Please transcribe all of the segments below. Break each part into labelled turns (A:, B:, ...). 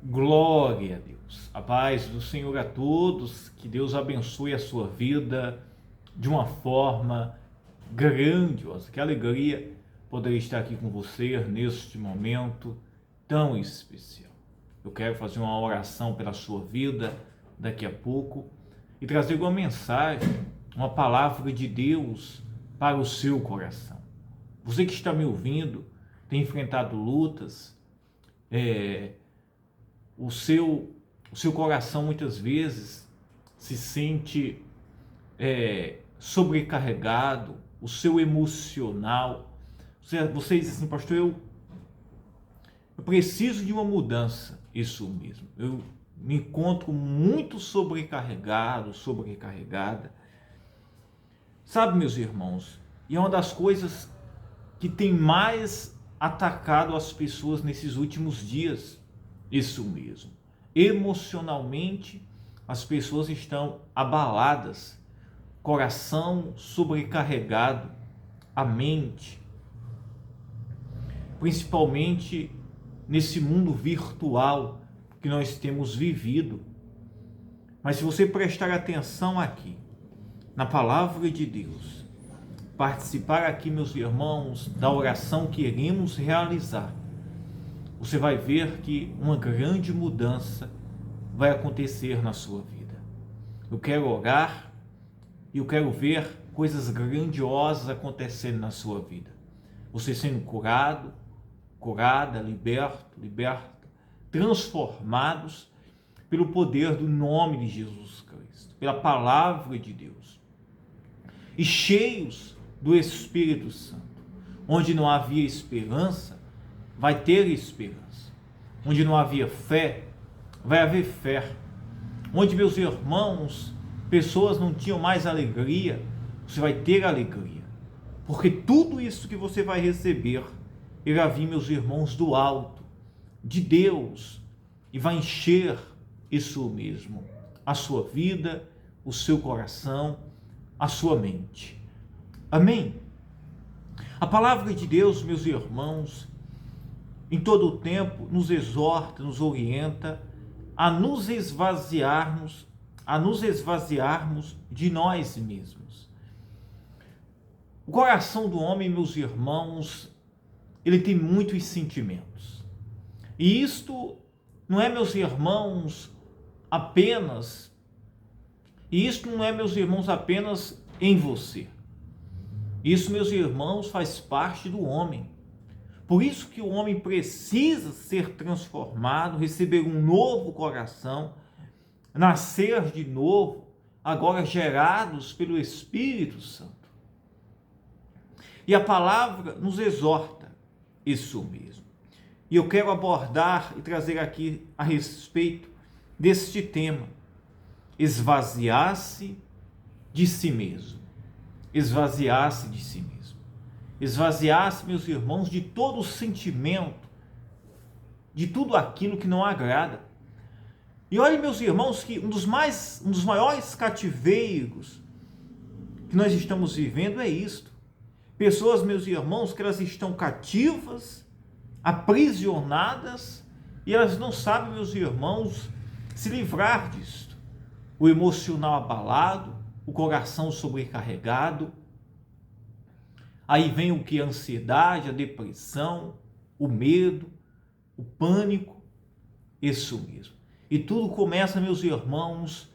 A: Glória a Deus. A paz do Senhor a todos. Que Deus abençoe a sua vida de uma forma grandiosa. Que alegria poder estar aqui com você neste momento tão especial. Eu quero fazer uma oração pela sua vida daqui a pouco e trazer uma mensagem, uma palavra de Deus para o seu coração. Você que está me ouvindo, tem enfrentado lutas, o seu coração muitas vezes se sente sobrecarregado, o seu emocional. Você diz assim, pastor, eu preciso de uma mudança. Isso mesmo, eu me encontro muito sobrecarregado, sobrecarregada. Sabe, meus irmãos, e é uma das coisas que tem mais atacado as pessoas nesses últimos dias. Isso mesmo. Emocionalmente, as pessoas estão abaladas, coração sobrecarregado, a mente, principalmente nesse mundo virtual que nós temos vivido. Mas se você prestar atenção aqui, na palavra de Deus, participar aqui, meus irmãos, da oração que iremos realizar, você vai ver que uma grande mudança vai acontecer na sua vida. Eu quero orar e eu quero ver coisas grandiosas acontecendo na sua vida. Você sendo curado, curada, liberta, transformados pelo poder do nome de Jesus Cristo, pela palavra de Deus. E cheios do Espírito Santo. Onde não havia esperança, vai ter esperança. Onde não havia fé, vai haver fé. Onde, meus irmãos, pessoas não tinham mais alegria, você vai ter alegria. Porque tudo isso que você vai receber, irá vir, meus irmãos, do alto, de Deus, e vai encher isso mesmo, a sua vida, o seu coração, a sua mente. Amém? A palavra de Deus, meus irmãos, em todo o tempo nos exorta, nos orienta a nos esvaziarmos de nós mesmos. O coração do homem, meus irmãos, ele tem muitos sentimentos. E isto não é, meus irmãos, apenas em você. Isso, meus irmãos, faz parte do homem. Por isso que o homem precisa ser transformado, receber um novo coração, nascer de novo, agora gerados pelo Espírito Santo. E a palavra nos exorta isso mesmo. E eu quero abordar e trazer aqui a respeito deste tema: esvaziar-se de si mesmo. Esvaziar-se de si mesmo. Esvaziar-se, meus irmãos, de todo o sentimento, de tudo aquilo que não agrada. E olhem, meus irmãos, que um dos maiores cativeiros que nós estamos vivendo é isto. Pessoas, meus irmãos, que elas estão cativas, aprisionadas, e elas não sabem, meus irmãos, se livrar disto. O emocional abalado, o coração sobrecarregado. Aí vem o que? A ansiedade, a depressão, o medo, o pânico, isso mesmo. E tudo começa, meus irmãos,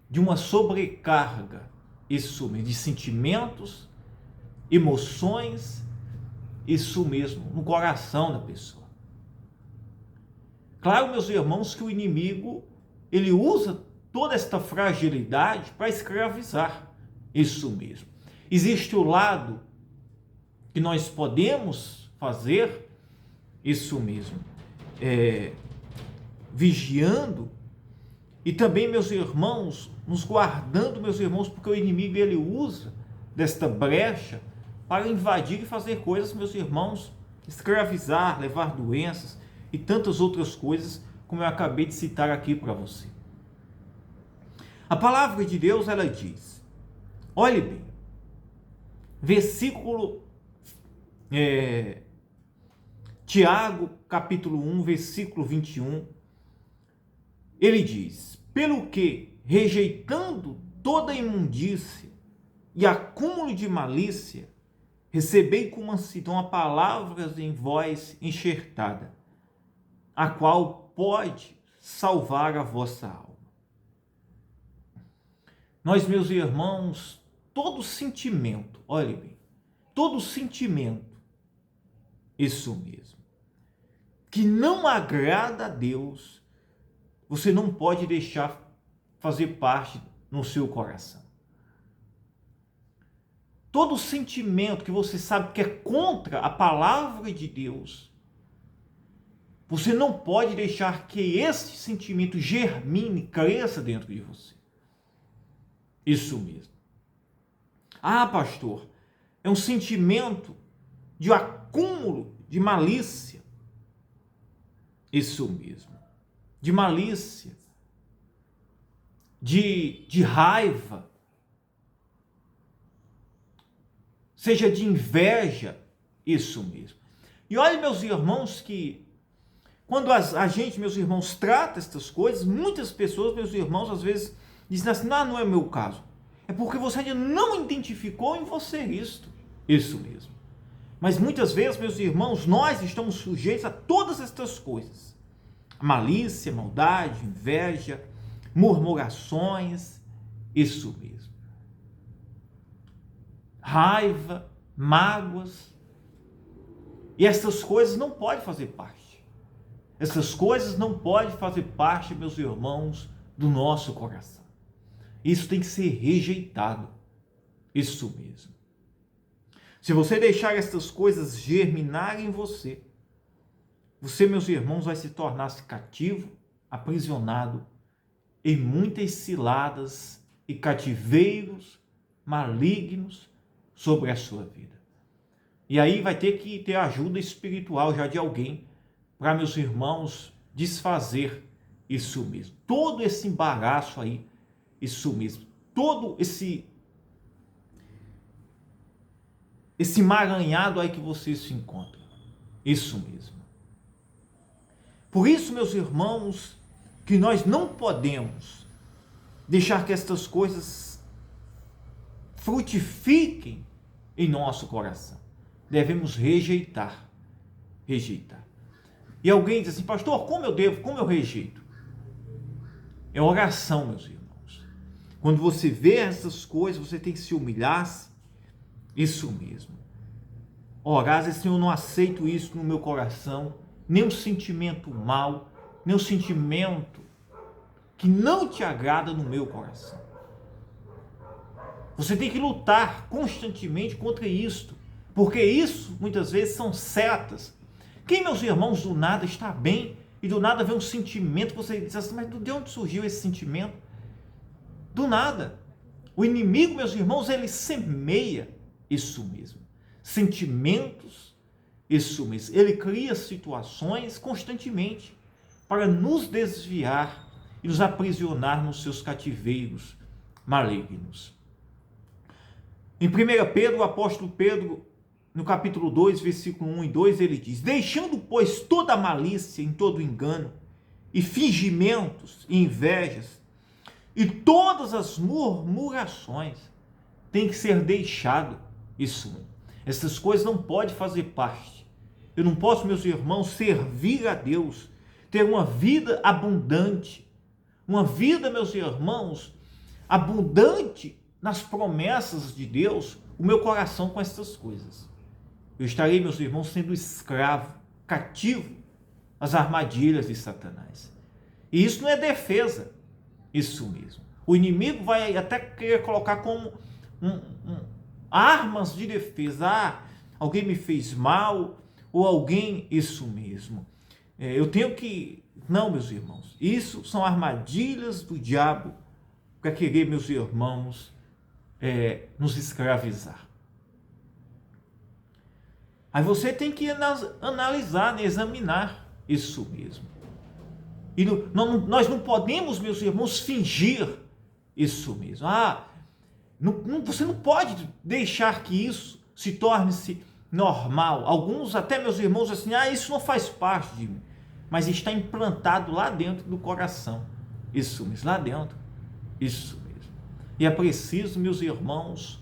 A: de uma sobrecarga, isso mesmo, de sentimentos, emoções, isso mesmo, no coração da pessoa. Claro, meus irmãos, que o inimigo, ele usa toda esta fragilidade para escravizar, isso mesmo. Existe o lado que nós podemos fazer, isso mesmo, vigiando, e também, meus irmãos, nos guardando, meus irmãos, porque o inimigo, ele usa desta brecha para invadir e fazer coisas, meus irmãos, escravizar, levar doenças e tantas outras coisas, como eu acabei de citar aqui para você. A palavra de Deus, ela diz, olhe bem, versículo Tiago, capítulo 1, versículo 21, ele diz: pelo que, rejeitando toda imundície e acúmulo de malícia, recebei com mansidão a palavra em vós enxertada, a qual pode salvar a vossa alma. Nós, meus irmãos, todo sentimento, olhe bem, todo sentimento, isso mesmo, que não agrada a Deus, você não pode deixar fazer parte no seu coração. Todo sentimento que você sabe que é contra a palavra de Deus, você não pode deixar que esse sentimento germine, cresça dentro de você. Isso mesmo. Ah, pastor, é um sentimento de acúmulo de malícia. Isso mesmo. De malícia. De raiva. Seja de inveja. Isso mesmo. E olha, meus irmãos, que quando a gente, meus irmãos, trata estas coisas, muitas pessoas, meus irmãos, às vezes dizem assim: não é o meu caso. É porque você ainda não identificou em você isto. Isso mesmo. Mas muitas vezes, meus irmãos, nós estamos sujeitos a todas estas coisas. Malícia, maldade, inveja, murmurações, isso mesmo. Raiva, mágoas. E essas coisas não podem fazer parte. Essas coisas não podem fazer parte, meus irmãos, do nosso coração. Isso tem que ser rejeitado. Isso mesmo. Se você deixar essas coisas germinarem em você, você, meus irmãos, vai se tornar cativo, aprisionado em muitas ciladas e cativeiros malignos sobre a sua vida. E aí vai ter que ter ajuda espiritual já de alguém para, meus irmãos, desfazer isso mesmo. Todo esse embaraço aí, isso mesmo. Todo esse emaranhado aí que você se encontra. Isso mesmo. Por isso, meus irmãos, que nós não podemos deixar que estas coisas frutifiquem em nosso coração. Devemos rejeitar. Rejeitar. E alguém diz assim: pastor, como eu rejeito? É oração, meus irmãos. Quando você vê essas coisas, você tem que se humilhar. Isso mesmo. Orar, dizer: Senhor, eu não aceito isso no meu coração, nem um sentimento mal, nem um sentimento que não te agrada no meu coração. Você tem que lutar constantemente contra isto, porque isso muitas vezes são setas. Quem, meus irmãos, do nada está bem e do nada vê um sentimento que você diz assim: mas de onde surgiu esse sentimento? Do nada. O inimigo, meus irmãos, ele semeia isso mesmo. Sentimentos, isso mesmo. Ele cria situações constantemente para nos desviar e nos aprisionar nos seus cativeiros malignos. Em 1 Pedro, o apóstolo Pedro, no capítulo 2, versículo 1 e 2, ele diz: deixando, pois, toda a malícia em todo engano, e fingimentos e invejas, e todas as murmurações, tem que ser deixado isso. Essas coisas não podem fazer parte. Eu não posso, meus irmãos, servir a Deus, ter uma vida abundante, uma vida, meus irmãos, abundante nas promessas de Deus, o meu coração com essas coisas. Eu estarei, meus irmãos, sendo escravo, cativo às armadilhas de Satanás. E isso não é defesa, isso mesmo. O inimigo vai até querer colocar como armas de defesa. Ah, alguém me fez mal, ou alguém, isso mesmo. Eu tenho que... Não, meus irmãos, isso são armadilhas do diabo para querer, meus irmãos, nos escravizar. Aí você tem que analisar, examinar isso mesmo. E nós não podemos, meus irmãos, fingir isso mesmo. Você não pode deixar que isso se torne-se normal. Alguns, até meus irmãos, assim, isso não faz parte de mim. Mas está implantado lá dentro do coração. Isso mesmo, lá dentro. Isso mesmo. E é preciso, meus irmãos,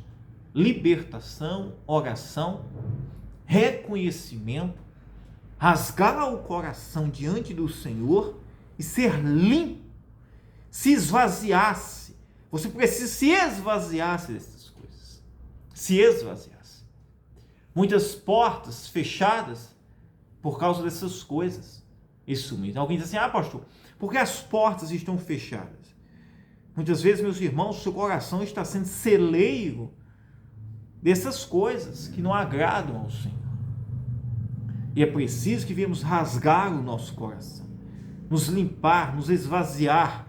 A: libertação, oração, reconhecimento, rasgar o coração diante do Senhor e ser limpo, se esvaziasse. Você precisa se esvaziar-se dessas coisas. Se esvaziasse. Muitas portas fechadas por causa dessas coisas. Isso mesmo. Alguém diz assim, pastor, por que as portas estão fechadas? Muitas vezes, meus irmãos, seu coração está sendo celeiro dessas coisas que não agradam ao Senhor. E é preciso que venhamos rasgar o nosso coração, nos limpar, nos esvaziar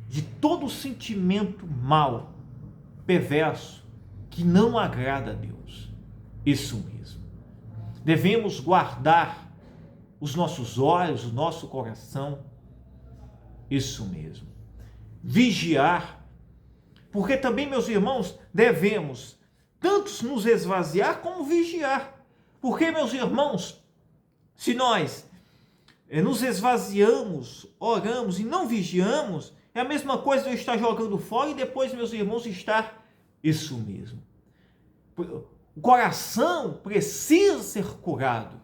A: de todo sentimento mau, perverso, que não agrada a Deus. Isso mesmo. Devemos guardar os nossos olhos, o nosso coração. Isso mesmo. Vigiar. Porque também, meus irmãos, devemos tanto nos esvaziar como vigiar. Porque, meus irmãos, se nós nos esvaziamos, oramos e não vigiamos, é a mesma coisa de eu estar jogando fora e depois, meus irmãos, estar isso mesmo. O coração precisa ser curado.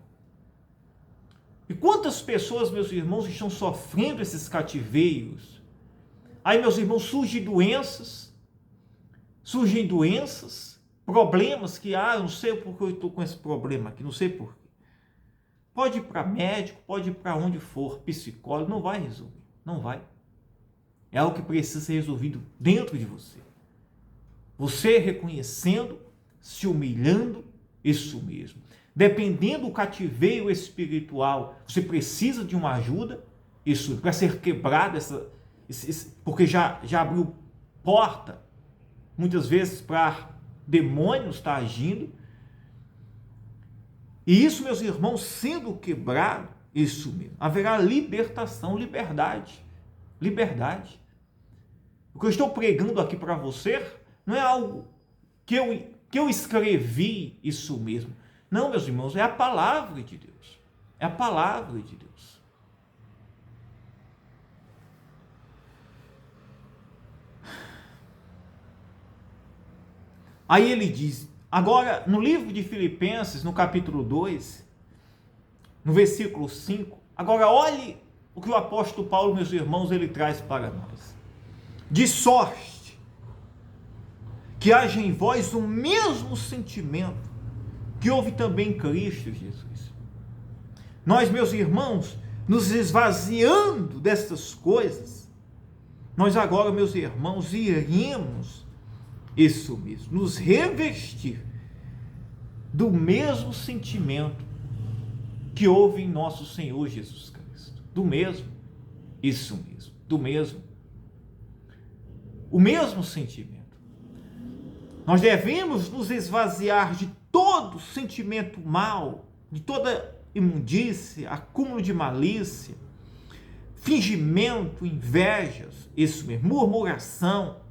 A: E quantas pessoas, meus irmãos, estão sofrendo esses cativeiros? Aí, meus irmãos, surgem doenças, problemas que, eu não sei porque eu estou com esse problema aqui, não sei porquê. Pode ir para médico, pode ir para onde for, psicólogo, não vai resolver, não vai. É algo que precisa ser resolvido dentro de você. Você reconhecendo, se humilhando, isso mesmo. Dependendo do cativeiro espiritual, você precisa de uma ajuda, isso, para ser quebrado, porque já abriu porta, muitas vezes, para demônios estar agindo. E isso, meus irmãos, sendo quebrado, isso mesmo, haverá libertação, liberdade. O que eu estou pregando aqui para você não é algo que eu escrevi, isso mesmo. Não, meus irmãos, é a palavra de Deus. É a palavra de Deus. Aí ele diz, agora no livro de Filipenses, no capítulo 2, no versículo 5, agora olhe o que o apóstolo Paulo, meus irmãos, ele traz para nós. De sorte que haja em vós o mesmo sentimento que houve também em Cristo Jesus. Nós, meus irmãos, nos esvaziando dessas coisas, nós agora, meus irmãos, iremos, isso mesmo, nos revestir do mesmo sentimento que houve em nosso Senhor Jesus Cristo. Do mesmo, isso mesmo, do mesmo. O mesmo sentimento. Nós devemos nos esvaziar de todo sentimento mau, de toda imundície, acúmulo de malícia, fingimento, invejas, isso mesmo, murmuração,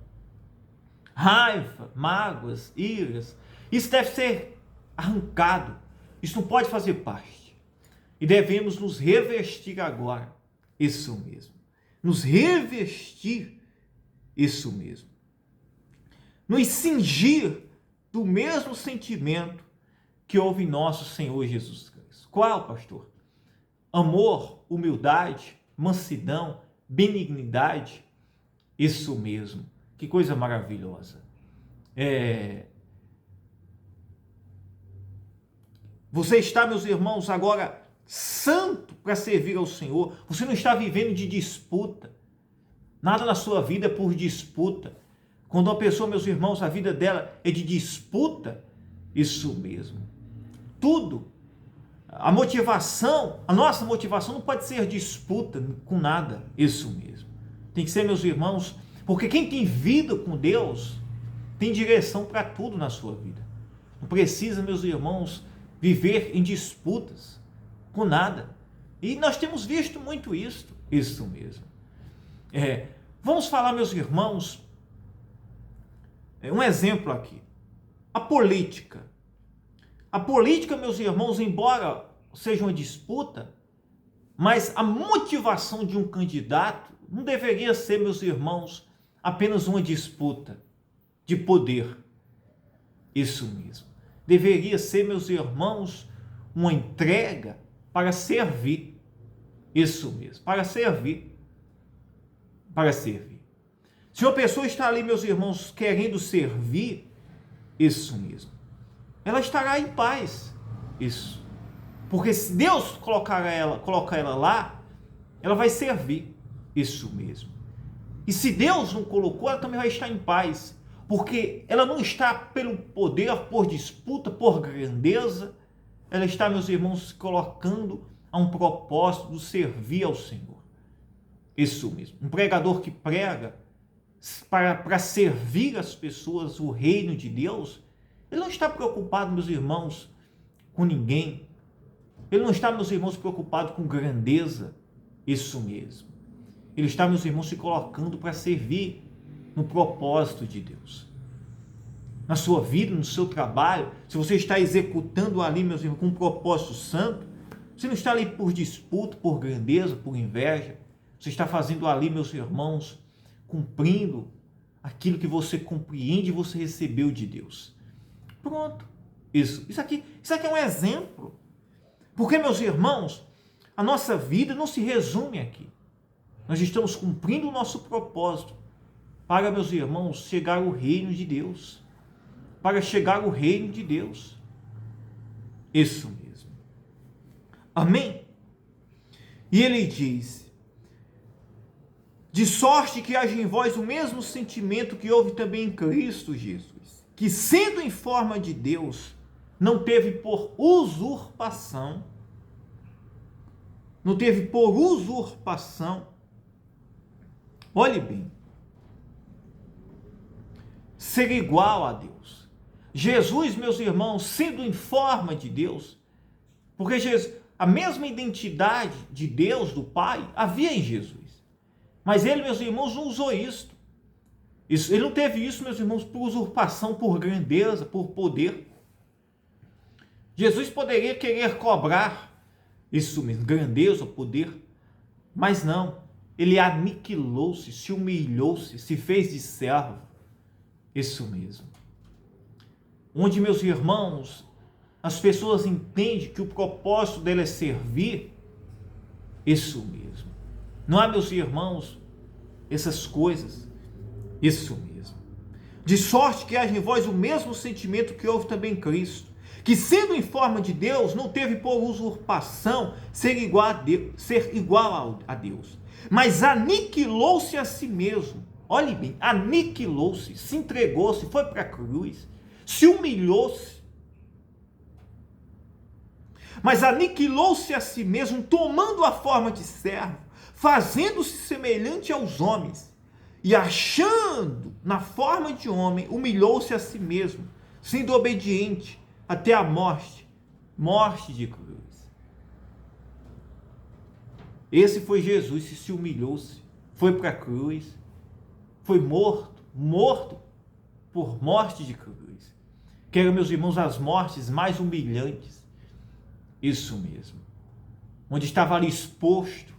A: raiva, mágoas, iras. Isso deve ser arrancado. Isso não pode fazer parte. E devemos nos revestir agora. Isso mesmo. Nos revestir. Isso mesmo. Nos cingir do mesmo sentimento que houve em nosso Senhor Jesus Cristo. Qual, pastor? Amor, humildade, mansidão, benignidade. Isso mesmo. Que coisa maravilhosa. Você está, meus irmãos, agora santo para servir ao Senhor. Você não está vivendo de disputa. Nada na sua vida é por disputa. Quando uma pessoa, meus irmãos, a vida dela é de disputa, isso mesmo. Tudo. A nossa motivação não pode ser disputa com nada. Isso mesmo. Tem que ser, meus irmãos, porque quem tem vida com Deus tem direção para tudo na sua vida. Não precisa, meus irmãos, viver em disputas com nada. E nós temos visto muito isso mesmo. Vamos falar, meus irmãos, um exemplo aqui. A política. A política, meus irmãos, embora seja uma disputa, mas a motivação de um candidato não deveria ser, meus irmãos, apenas uma disputa de poder. Isso mesmo. Deveria ser, meus irmãos, uma entrega para servir. Isso mesmo, para servir. Para servir. Se uma pessoa está ali, meus irmãos, querendo servir, isso mesmo, ela estará em paz. Isso. Porque se Deus coloca ela lá, ela vai servir. Isso mesmo. E se Deus não colocou, ela também vai estar em paz. Porque ela não está pelo poder, por disputa, por grandeza. Ela está, meus irmãos, se colocando a um propósito de servir ao Senhor. Isso mesmo. Um pregador que prega para servir as pessoas o reino de Deus, ele não está preocupado, meus irmãos, com ninguém. Ele não está, meus irmãos, preocupado com grandeza. Isso mesmo. Ele está, meus irmãos, se colocando para servir no propósito de Deus. Na sua vida, no seu trabalho, se você está executando ali, meus irmãos, com um propósito santo, você não está ali por disputa, por grandeza, por inveja. Você está fazendo ali, meus irmãos, cumprindo aquilo que você compreende e você recebeu de Deus. Pronto. Isso aqui é um exemplo. Porque, meus irmãos, a nossa vida não se resume aqui. Nós estamos cumprindo o nosso propósito para, meus irmãos, chegar ao reino de Deus. Para chegar ao reino de Deus. Isso mesmo. Amém? E ele diz: de sorte que haja em vós o mesmo sentimento que houve também em Cristo Jesus, que sendo em forma de Deus, não teve por usurpação, olhe bem, ser igual a Deus. Jesus, meus irmãos, sendo em forma de Deus, porque a mesma identidade de Deus, do Pai, havia em Jesus. Mas ele, meus irmãos, não usou isso. Ele não teve isso, meus irmãos, por usurpação, por grandeza, por poder. Jesus poderia querer cobrar isso mesmo, grandeza, poder, mas não. Ele aniquilou-se, se humilhou-se, se fez de servo. Isso mesmo. Onde, meus irmãos, as pessoas entendem que o propósito dele é servir, isso mesmo. Não há, meus irmãos, essas coisas, isso mesmo. De sorte que haja em vós o mesmo sentimento que houve também em Cristo, que sendo em forma de Deus, não teve por usurpação ser igual a Deus, mas aniquilou-se a si mesmo. Olhe bem, aniquilou-se, se entregou-se, foi para a cruz, se humilhou-se. Mas aniquilou-se a si mesmo, tomando a forma de servo, fazendo-se semelhante aos homens, e achando na forma de homem, humilhou-se a si mesmo, sendo obediente até a morte de cruz. Esse foi Jesus, se humilhou-se, foi para a cruz, foi morto por morte de cruz. Que eram, meus irmãos, as mortes mais humilhantes. Isso mesmo. Onde estava ali exposto,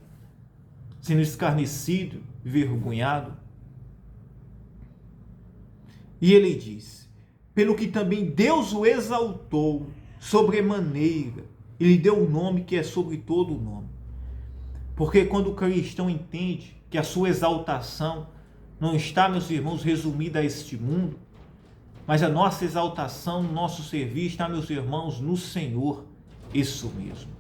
A: sendo escarnecido, envergonhado. E ele diz: pelo que também Deus o exaltou sobremaneira, e lhe deu o nome que é sobre todo o nome. Porque quando o cristão entende que a sua exaltação não está, meus irmãos, resumida a este mundo, mas a nossa exaltação, no nosso serviço está, meus irmãos, no Senhor. Isso mesmo.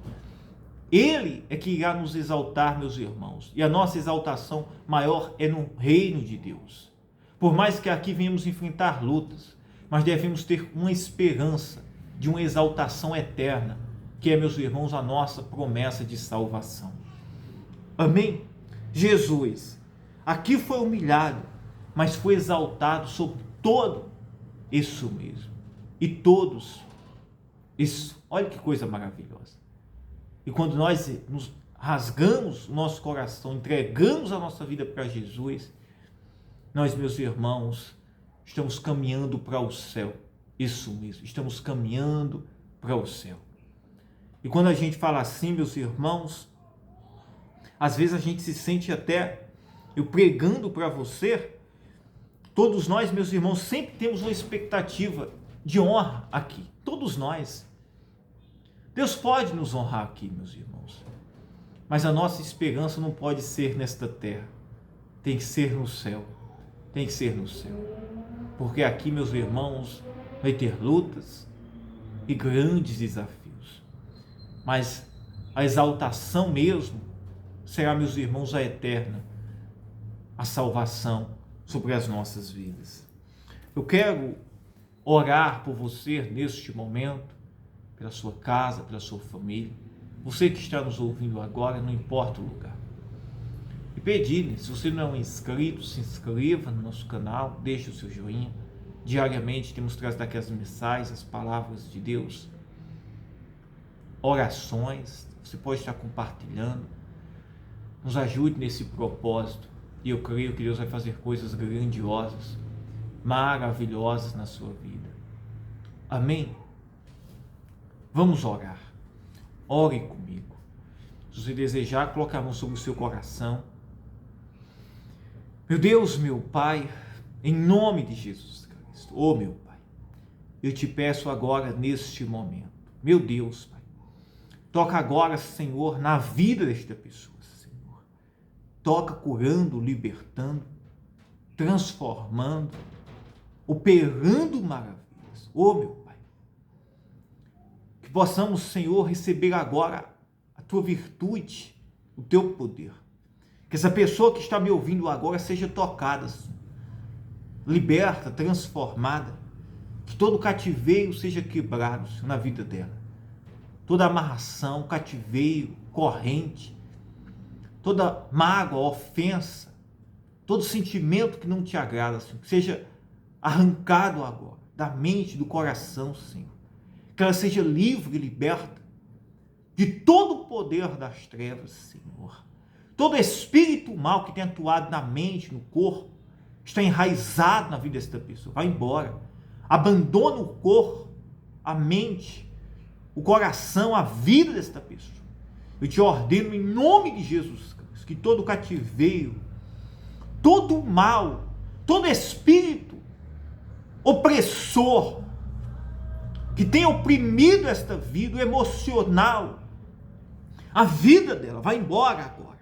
A: Ele é que irá nos exaltar, meus irmãos. E a nossa exaltação maior é no reino de Deus. Por mais que aqui venhamos enfrentar lutas, mas devemos ter uma esperança de uma exaltação eterna, que é, meus irmãos, a nossa promessa de salvação. Amém? Jesus aqui foi humilhado, mas foi exaltado sobre todo. Isso mesmo. E todos. Isso. Olha que coisa maravilhosa. E quando nós nos rasgamos o nosso coração, entregamos a nossa vida para Jesus, nós, meus irmãos, estamos caminhando para o céu. Isso mesmo. Estamos caminhando para o céu. E quando a gente fala assim, meus irmãos, às vezes a gente se sente até eu pregando para você, todos nós, meus irmãos, sempre temos uma expectativa de honra aqui. Todos nós. Deus pode nos honrar aqui, meus irmãos. Mas a nossa esperança não pode ser nesta terra. Tem que ser no céu. Tem que ser no céu. Porque aqui, meus irmãos, vai ter lutas e grandes desafios. Mas a exaltação mesmo será, meus irmãos, a eterna. A salvação sobre as nossas vidas. Eu quero orar por você neste momento, pela sua casa, pela sua família. Você que está nos ouvindo agora, não importa o lugar. E pedir-lhe, se você não é um inscrito, se inscreva no nosso canal, deixe o seu joinha. Diariamente temos trazido aqui as mensagens, as palavras de Deus, orações, você pode estar compartilhando. Nos ajude nesse propósito. E eu creio que Deus vai fazer coisas grandiosas, maravilhosas na sua vida. Amém? Vamos orar. Ore comigo. Se você desejar, coloque a mão sobre o seu coração. Meu Deus, meu Pai, em nome de Jesus Cristo, oh meu Pai, eu te peço agora neste momento, meu Deus, Pai, toca agora, Senhor, na vida desta pessoa. Toca curando, libertando, transformando, operando maravilhas. Oh, meu Pai, que possamos, Senhor, receber agora a Tua virtude, o Teu poder. Que essa pessoa que está me ouvindo agora seja tocada, liberta, transformada. Que todo cativeiro seja quebrado na vida dela. Toda amarração, cativeiro, corrente, toda mágoa, ofensa, todo sentimento que não te agrada, Senhor, que seja arrancado agora da mente, do coração, Senhor. Que ela seja livre e liberta de todo o poder das trevas, Senhor. Todo espírito mal que tem atuado na mente, no corpo, está enraizado na vida desta pessoa. Vai embora. Abandona o corpo, a mente, o coração, a vida desta pessoa. Eu te ordeno em nome de Jesus Cristo, que todo cativeiro, todo mal, todo espírito opressor, que tem oprimido esta vida, o emocional, a vida dela, vai embora agora.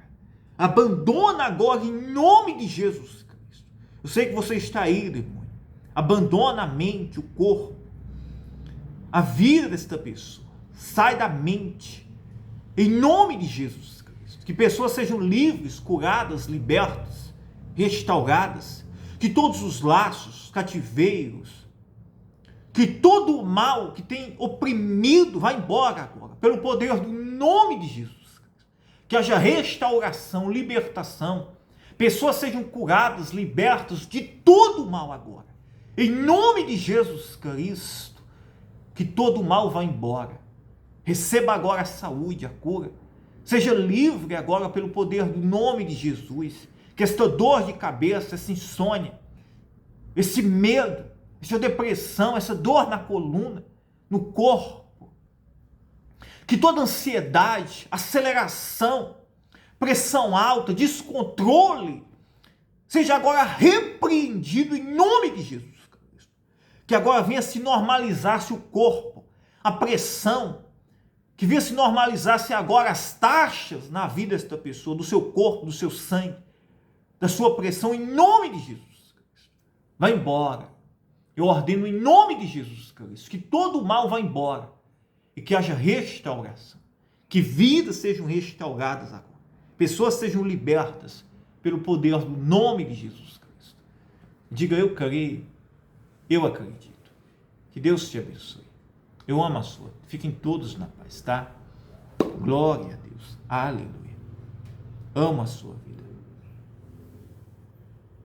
A: Abandona agora em nome de Jesus Cristo. Eu sei que você está aí, demônio. Abandona a mente, o corpo, a vida desta pessoa. Sai da mente. Em nome de Jesus Cristo, que pessoas sejam livres, curadas, libertas, restauradas, que todos os laços, cativeiros, que todo o mal que tem oprimido vá embora agora, pelo poder do nome de Jesus Cristo. Que haja restauração, libertação, pessoas sejam curadas, libertas de todo o mal agora. Em nome de Jesus Cristo, que todo o mal vá embora. Receba agora a saúde, a cura. Seja livre agora pelo poder do nome de Jesus. Que esta dor de cabeça, essa insônia, esse medo, essa depressão, essa dor na coluna, no corpo, que toda ansiedade, aceleração, pressão alta, descontrole, seja agora repreendido em nome de Jesus Cristo. Que agora venha se normalizar-se o corpo, a pressão, que venha se normalizar-se agora as taxas na vida desta pessoa, do seu corpo, do seu sangue, da sua pressão, em nome de Jesus Cristo. Vai embora. Eu ordeno em nome de Jesus Cristo que todo o mal vá embora e que haja restauração. Que vidas sejam restauradas agora. Pessoas sejam libertas pelo poder do nome de Jesus Cristo. Diga: eu creio, eu acredito. Que Deus te abençoe. Eu amo a sua. Fiquem todos na paz, tá? Glória a Deus. Aleluia. Amo a sua vida.